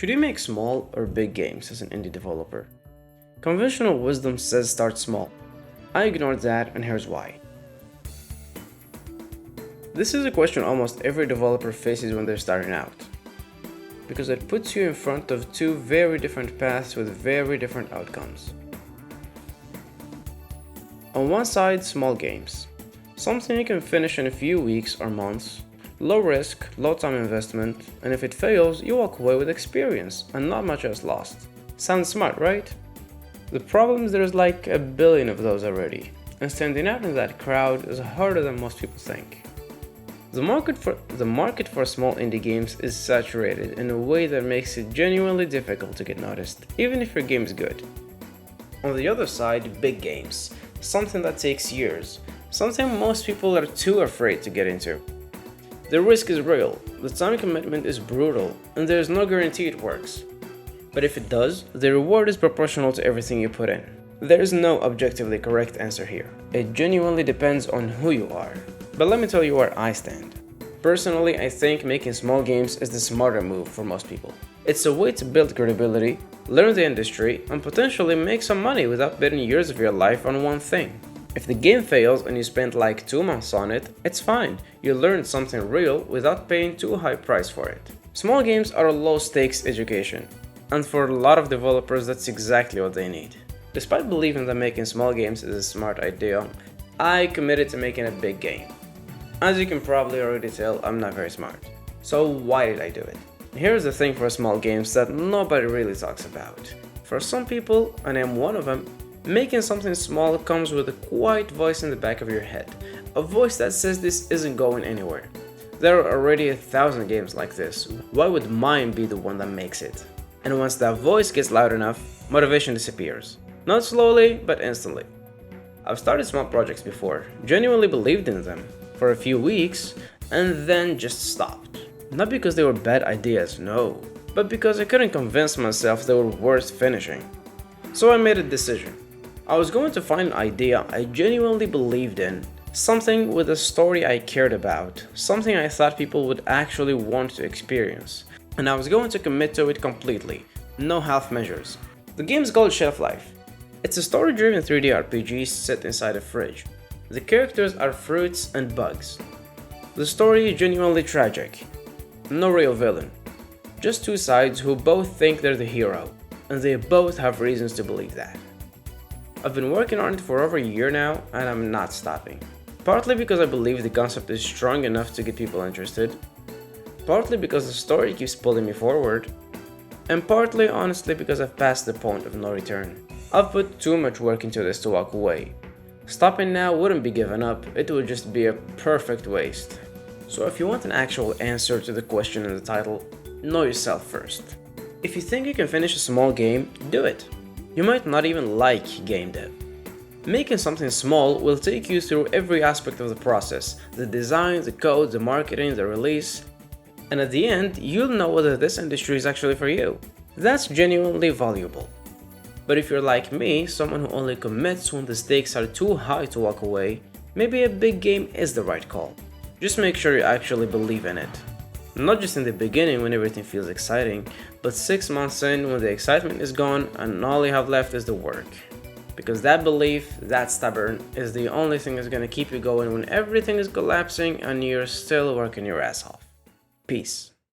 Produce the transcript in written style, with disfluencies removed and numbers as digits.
Should you make small or big games as an indie developer? Conventional wisdom says start small. I ignored that, and here's why. This is a question almost every developer faces when they're starting out, because it puts you in front of two very different paths with very different outcomes. On one side, small games. Something you can finish in a few weeks or months, low risk, low time investment, and if it fails, you walk away with experience and not much else lost. Sounds smart, right? The problem is there's like a billion of those already, and standing out in that crowd is harder than most people think. The market for small indie games is saturated in a way that makes it genuinely difficult to get noticed, even if your game is good. On the other side, big games. Something that takes years. Something most people are too afraid to get into. The risk is real, the time commitment is brutal, and there is no guarantee it works. But if it does, the reward is proportional to everything you put in. There is no objectively correct answer here. It genuinely depends on who you are. But let me tell you where I stand. Personally, I think making small games is the smarter move for most people. It's a way to build credibility, learn the industry, and potentially make some money without betting years of your life on one thing. If the game fails and you spent like 2 months on it, it's fine. You learned something real without paying too high price for it. Small games are a low stakes education, and for a lot of developers that's exactly what they need. Despite believing that making small games is a smart idea, I committed to making a big game. As you can probably already tell, I'm not very smart. So why did I do it? Here's the thing for small games that nobody really talks about. For some people, and I'm one of them, making something small comes with a quiet voice in the back of your head. A voice that says this isn't going anywhere. There are already 1,000 games like this. Why would mine be the one that makes it? And once that voice gets loud enough, motivation disappears. Not slowly, but instantly. I've started small projects before, genuinely believed in them for a few weeks, and then just stopped. Not because they were bad ideas, no, but because I couldn't convince myself they were worth finishing. So I made a decision. I was going to find an idea I genuinely believed in, something with a story I cared about, something I thought people would actually want to experience, and I was going to commit to it completely, no half measures. The game is called Shelf Life. It's a story-driven 3D RPG set inside a fridge. The characters are fruits and bugs. The story is genuinely tragic. No real villain. Just two sides who both think they're the hero, and they both have reasons to believe that. I've been working on it for over a year now, and I'm not stopping. Partly because I believe the concept is strong enough to get people interested, partly because the story keeps pulling me forward, and partly honestly because I've passed the point of no return. I've put too much work into this to walk away. Stopping now wouldn't be giving up, it would just be a perfect waste. So if you want an actual answer to the question in the title, know yourself first. If you think you can finish a small game, do it. You might not even like game dev. Making something small will take you through every aspect of the process, the design, the code, the marketing, the release, and at the end, you'll know whether this industry is actually for you. That's genuinely valuable. But if you're like me, someone who only commits when the stakes are too high to walk away, maybe a big game is the right call. Just make sure you actually believe in it. Not just in the beginning when everything feels exciting, but 6 months in when the excitement is gone and all you have left is the work. Because that belief, that stubborn, is the only thing that's gonna keep you going when everything is collapsing and you're still working your ass off. Peace.